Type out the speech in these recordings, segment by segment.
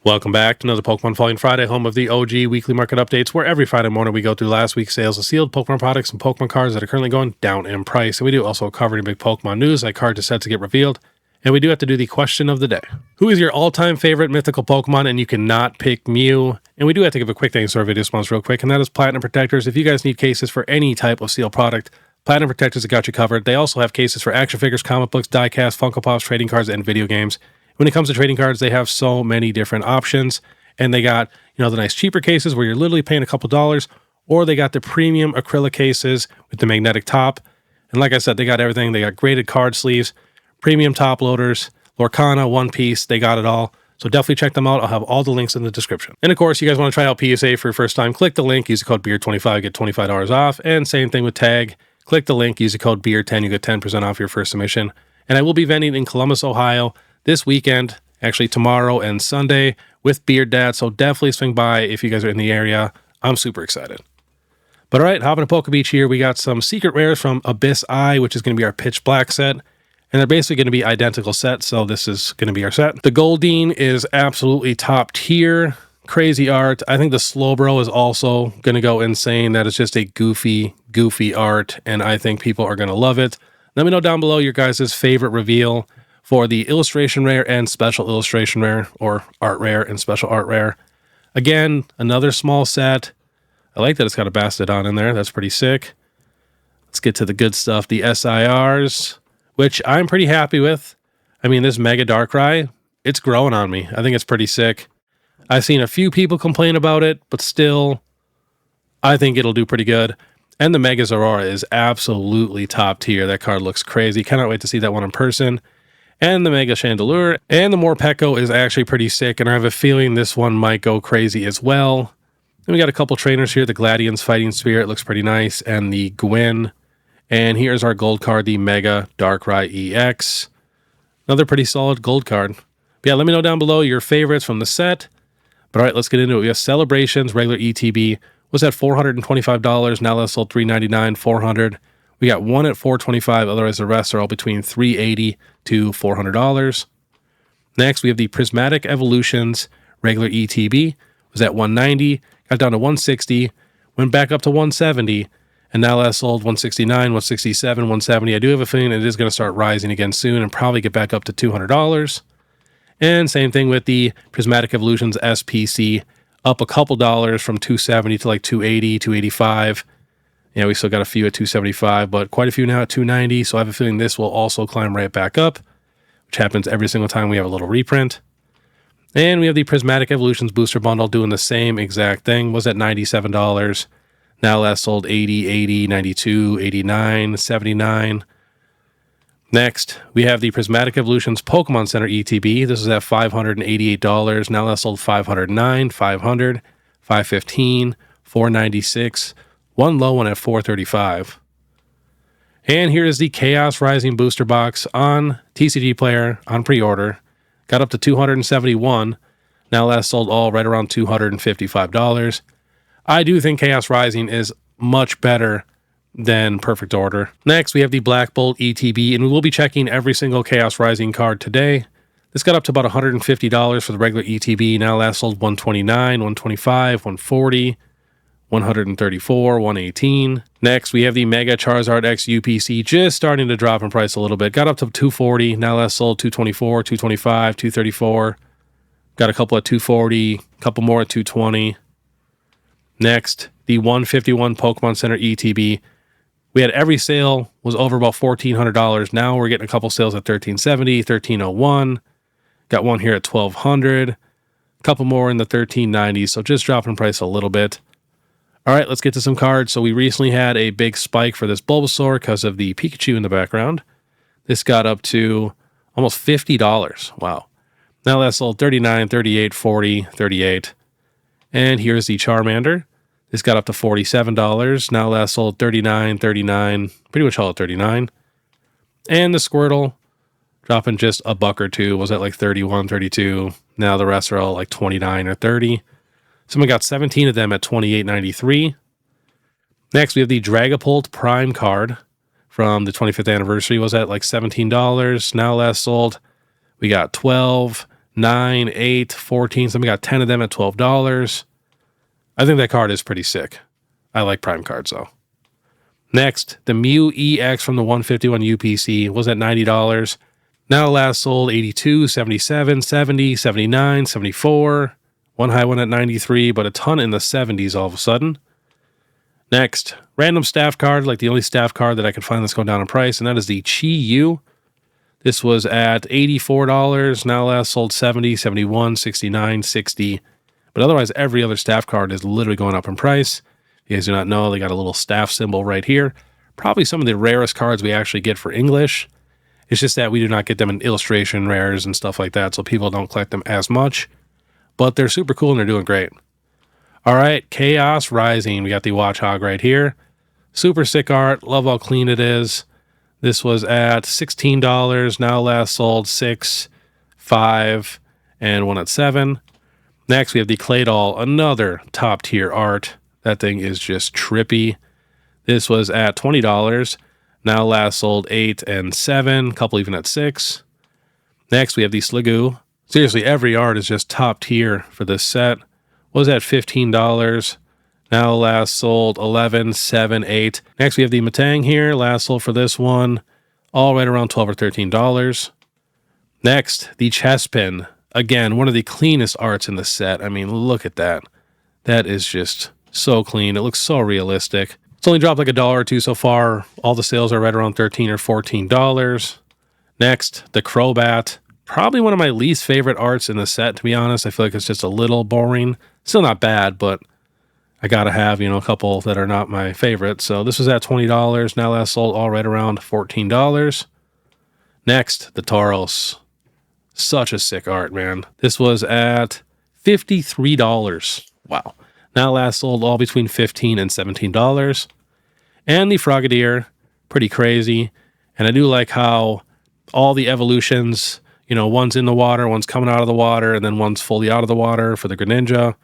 Welcome back to another Pokemon Falling Friday, home of the OG weekly market updates, where every Friday morning we go through last week's sales of sealed Pokemon products and Pokemon cards that are currently going down in price. And we do also cover any big Pokemon news, like cards are set to get revealed. And we do have to do the question of the day. Who is your all-time favorite mythical Pokemon? And you cannot pick Mew. And we do have to give a quick thanks to our video sponsor real quick, and that is Platinum Protectors. If you guys need cases for any type of sealed product, Platinum Protectors have got you covered. They also have cases for action figures, comic books, die-cast, Funko Pops, trading cards, and video games. When it comes to trading cards, they have so many different options. And they got, the nice cheaper cases where you're literally paying a couple dollars, or they got the premium acrylic cases with the magnetic top. And like I said, they got everything. They got graded card sleeves, premium top loaders, Lorcana, One Piece. They got it all. So definitely check them out. I'll have all the links in the description. And of course, you guys want to try out PSA for your first time, click the link, use the code BEER25, get $25 off. And same thing with TAG. Click the link, use the code BEER10, you get 10% off your first submission. And I will be vending in Columbus, Ohio this weekend, actually tomorrow and Sunday, with Beard Dad, so definitely swing by if you guys are in the area. I'm super excited. But all right, hopping to Poke Beach here, we got some secret rares from Abyss Eye, which is going to be our Pitch Black set. And they're basically going to be identical sets, so this is going to be our set. The Goldeen is absolutely top tier. Crazy art. I think the Slowbro is also going to go insane. That is just a goofy art, and I think people are going to love it. Let me know down below your guys' favorite reveal for the illustration rare and special illustration rare, or art rare and special art rare. Again, another small set. I like that it's got a Bastodon in there. That's pretty sick. Let's get to the good stuff. The SIRs, which I'm pretty happy with. I mean, this Mega Darkrai, it's growing on me. I think it's pretty sick. I've seen a few people complain about it, but still, I think it'll do pretty good. And the Mega Aurora is absolutely top tier. That card looks crazy. Cannot wait to see that one in person. And the Mega Chandelure, and the Morpeko is actually pretty sick, and I have a feeling this one might go crazy as well. Then we got a couple trainers here. The Gladian's Fighting Spirit looks pretty nice, and the Gwyn. And here's our gold card, the Mega Darkrai EX. Another pretty solid gold card. But yeah, let me know down below your favorites from the set. But all right, let's get into it. We have Celebrations, regular ETB. Was at $425, now that's sold $399, $400. We got one at $425, otherwise the rest are all between $380 to $400. Next, we have the Prismatic Evolutions regular ETB. Was at $190, got down to $160, went back up to $170, and now that's sold $169, $167, $170. I do have a feeling it is going to start rising again soon and probably get back up to $200. And same thing with the Prismatic Evolutions SPC, up a couple dollars from $270 to like $280, $285. Yeah, we still got a few at $275, but quite a few now at $290, so I have a feeling this will also climb right back up, which happens every single time we have a little reprint. And we have the Prismatic Evolutions Booster Bundle doing the same exact thing. Was at $97. Now last sold $80, $80, $92, $89, $79. Next, we have the Prismatic Evolutions Pokemon Center ETB. This is at $588. Now last sold $509, $500, $515, $496. One low one at $435. And here is the Chaos Rising Booster Box on TCG Player on pre-order. Got up to $271. Now last sold all right around $255. I do think Chaos Rising is much better than Perfect Order. Next, we have the Black Bolt ETB, and we will be checking every single Chaos Rising card today. This got up to about $150 for the regular ETB. Now last sold $129, $125, $140. $134, $118. Next, we have the Mega Charizard X UPC, just starting to drop in price a little bit. Got up to $240, now last sold $224, $225, $234. Got a couple at $240, a couple more at $220. Next, the 151 Pokemon Center ETB. We had every sale was over about $1,400. Now we're getting a couple sales at $1,370, $1,301. Got one here at $1,200. A couple more in the $1,390s, so just dropping in price a little bit. All right, let's get to some cards. So we recently had a big spike for this Bulbasaur because of the Pikachu in the background. This got up to almost $50. Wow. Now that's sold $39, $38, $40, $38. And here's the Charmander. This got up to $47. Now that's sold $39, $39, pretty much all at $39. And the Squirtle dropping just a buck or two. Was at like $31, $32. Now the rest are all like $29 or $30. Someone got 17 of them at $28.93. Next, we have the Dragapult Prime card from the 25th anniversary. Was at like $17. Now last sold, we got $12, 9, 8, 14. Somebody got 10 of them at $12. I think that card is pretty sick. I like prime cards though. Next, the Mew EX from the 151 UPC was at $90. Now last sold 82, 77, 70, 79, 74. One high one at 93, but a ton in the 70s all of a sudden. Next, random staff card, like the only staff card that I could find that's going down in price, and that is the Chi Yu. This was at $84. Now last sold 70, 71, 69, 60. But otherwise, every other staff card is literally going up in price. If you guys do not know, they got a little staff symbol right here. Probably some of the rarest cards we actually get for English. It's just that we do not get them in illustration rares and stuff like that, so people don't collect them as much. But they're super cool and they're doing great. All right, Chaos Rising. We got the Watch Hog right here. Super sick art. Love how clean it is. This was at $16. Now last sold 6, 5, and one at 7. Next, we have the Clay Doll, another top tier art. That thing is just trippy. This was at $20. Now last sold 8 and 7, couple even at 6. Next, we have the Sligoo. Seriously, every art is just top tier for this set. Was at $15. Now last sold 11, 7, 8. Next, we have the Matang here. Last sold for this one, all right around $12 or $13. Next, the Chespin. Again, one of the cleanest arts in the set. I mean, look at that. That is just so clean. It looks so realistic. It's only dropped like $1 or $2 so far. All the sales are right around $13 or $14. Next, the Crobat. Probably one of my least favorite arts in the set, to be honest. I feel like it's just a little boring. Still not bad, but I gotta have, a couple that are not my favorite. So this was at $20. Now last sold all right around $14. Next, the Tauros. Such a sick art, man. This was at $53. Wow. Now last sold all between $15 and $17. And the Frogadier, pretty crazy. And I do like how all the evolutions, one's in the water, one's coming out of the water, and then one's fully out of the water for the Greninja.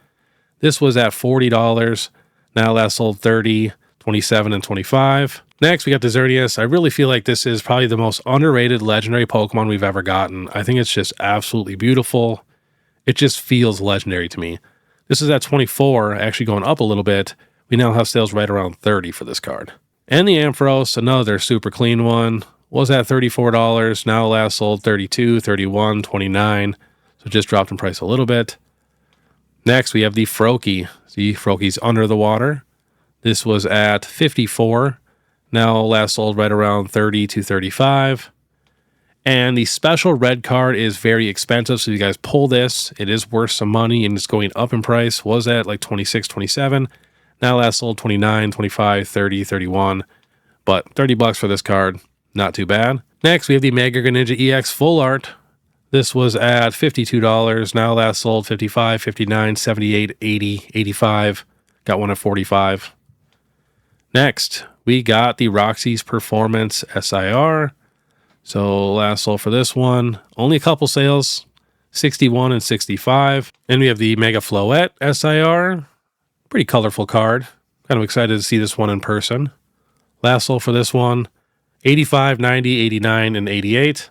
This was at $40. Now last sold 30, 27, and 25. Next, we got the Xerneas. I really feel like this is probably the most underrated legendary Pokemon we've ever gotten. I think it's just absolutely beautiful. It just feels legendary to me. This is at 24, actually going up a little bit. We now have sales right around 30 for this card. And the Ampharos, another super clean one, was at $34. Now last sold 32, 31, 29. So just dropped in price a little bit. Next, we have the Froakie. See, Froakie's under the water. This was at $54. Now last sold right around 30 to 35. And the special red card is very expensive. So if you guys pull this, it is worth some money and it's going up in price. Was at like 26, 27. Now last sold 29, 25, 30, 31. But $30 for this card, not too bad. Next, we have the Mega Greninja EX Full Art. This was at $52. Now last sold 55, 59, 78, 80, 85. Got one at 45. Next, we got the Roxy's Performance SIR. So last sold for this one, only a couple sales, 61 and 65. And we have the Mega Floette SIR. Pretty colorful card. Kind of excited to see this one in person. Last sold for this one, 85, 90, 89, and 88.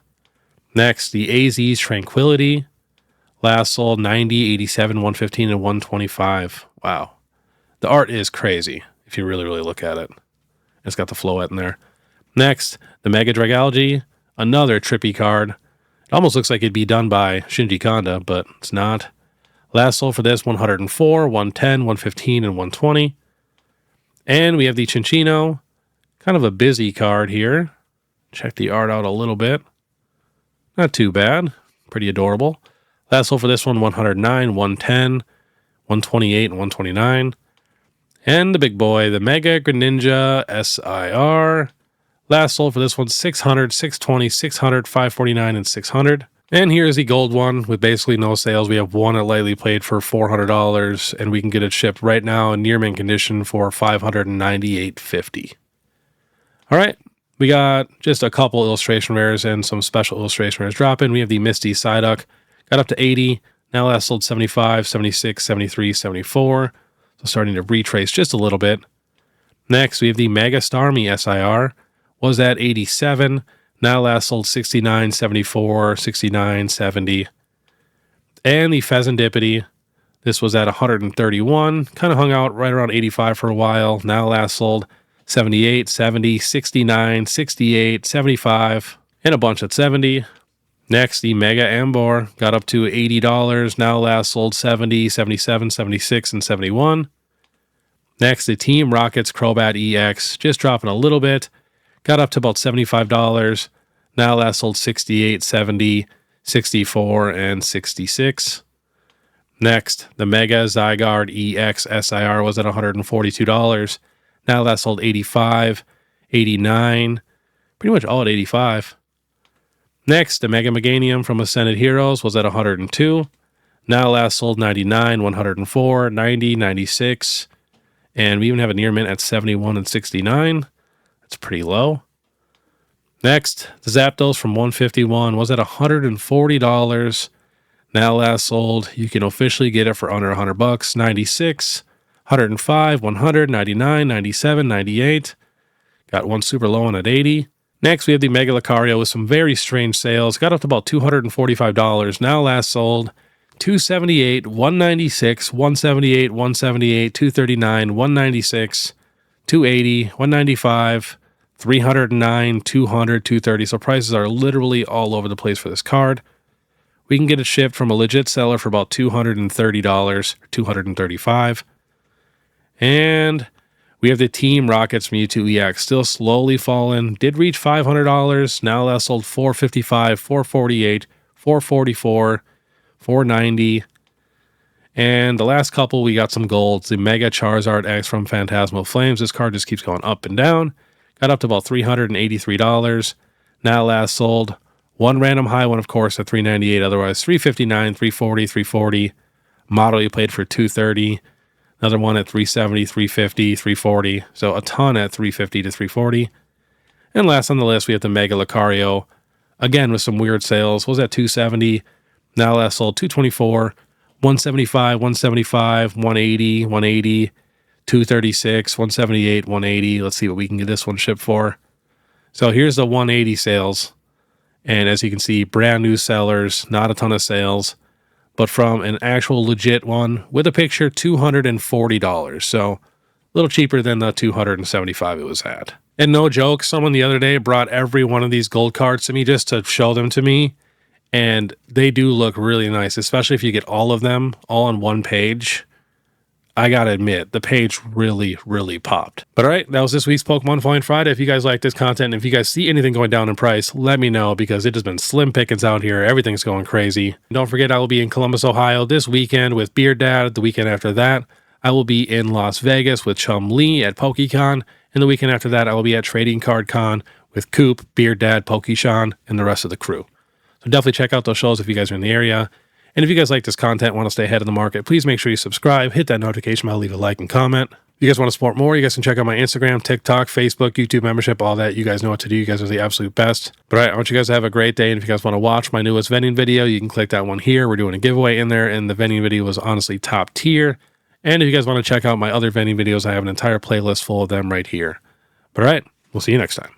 Next, the AZ's Tranquility. Last sold 90, 87, 115, and 125. Wow. The art is crazy if you really, really look at it. It's got the Floette in there. Next, the Mega Dragalge. Another trippy card. It almost looks like it'd be done by Shinji Kanda, but it's not. Last sold for this 104, 110, 115, and 120. And we have the Chinchino. Kind of a busy card here. Check the art out a little bit. Not too bad. Pretty adorable. Last sold for this one 109, 110, 128, and 129. And the big boy, the Mega Greninja SIR. Last sold for this one 600, 620, 600, 549, and 600. And here's the gold one with basically no sales. We have one at Lightly Played for $400, and we can get it shipped right now in near mint condition for $598.50. All right, we got just a couple illustration rares and some special illustration rares dropping. We have the Misty Psyduck, got up to 80. Now last sold 75, 76, 73, 74. So starting to retrace just a little bit. Next, we have the Mega Starmie SIR. Was at 87. Now last sold 69, 74, 69, 70. And the Pheasantipity, this was at 131, kind of hung out right around 85 for a while. Now last sold 78, 70, 69, 68, 75, and a bunch at 70. Next, the Mega Ambor got up to $80. Now last sold 70, 77, 76, and 71. Next, the Team Rockets Crobat EX, just dropping a little bit. Got up to about $75. Now last sold 68, 70, 64, and 66. Next, the Mega Zygarde EX SIR was at $142. Now last sold 85, 89, pretty much all at 85. Next, the Mega Meganium from Ascended Heroes was at 102. Now last sold 99, 104, 90, 96. And we even have a near mint at 71 and 69. That's pretty low. Next, the Zapdos from 151 was at $140. Now last sold, you can officially get it for under $100. 96, 105, 100, 99, 97, 98. Got one super low one at 80. Next, we have the Mega Lucario with some very strange sales. Got up to about $245. Now last sold 278, 196, 178, 178, 239, 196, 280, 195, 309, 200, 230. So prices are literally all over the place for this card. We can get it shipped from a legit seller for about $230, $235. And we have the Team Rockets Mewtwo EX, still slowly falling. Did reach $500. Now last sold $455, $448, $444, $490. And the last couple, we got some golds. The Mega Charizard X from Phantasmal Flames. This card just keeps going up and down. Got up to about $383. Now last sold one random high one, of course, at $398. Otherwise, $359, $340, $340. Model you played for $230. Another one at $370, $350, $340. So a ton at $350 to $340. And last on the list, we have the Mega Lucario. Again, with some weird sales. Was at $270. Now last sold $224, $175, $175, $180, $180, $236, $178, $180. Let's see what we can get this one shipped for. So here's the $180 sales. And as you can see, brand new sellers, not a ton of sales. But from an actual legit one with a picture, $240. So a little cheaper than the $275 it was at. And no joke, someone the other day brought every one of these gold cards to me just to show them to me. And they do look really nice, especially if you get all of them all on one page. I gotta admit, the page really, really popped. But all right, that was this week's Pokemon Falling Friday. If you guys like this content, if you guys see anything going down in price, let me know, because it has been slim pickings out here. Everything's going crazy. And don't forget, I will be in Columbus, Ohio this weekend with Beard Dad. The weekend after that, I will be in Las Vegas with Chum Lee at PokeCon. And the weekend after that, I will be at Trading Card Con with Coop, Beard Dad, PokeSean, and the rest of the crew. So definitely check out those shows if you guys are in the area. And if you guys like this content, want to stay ahead of the market, please make sure you subscribe, hit that notification bell, leave a like and comment. If you guys want to support more, you guys can check out my Instagram, TikTok, Facebook, YouTube membership, all that. You guys know what to do. You guys are the absolute best. But all right, I want you guys to have a great day. And if you guys want to watch my newest vending video, you can click that one here. We're doing a giveaway in there, and the vending video was honestly top tier. And if you guys want to check out my other vending videos, I have an entire playlist full of them right here. But all right, we'll see you next time.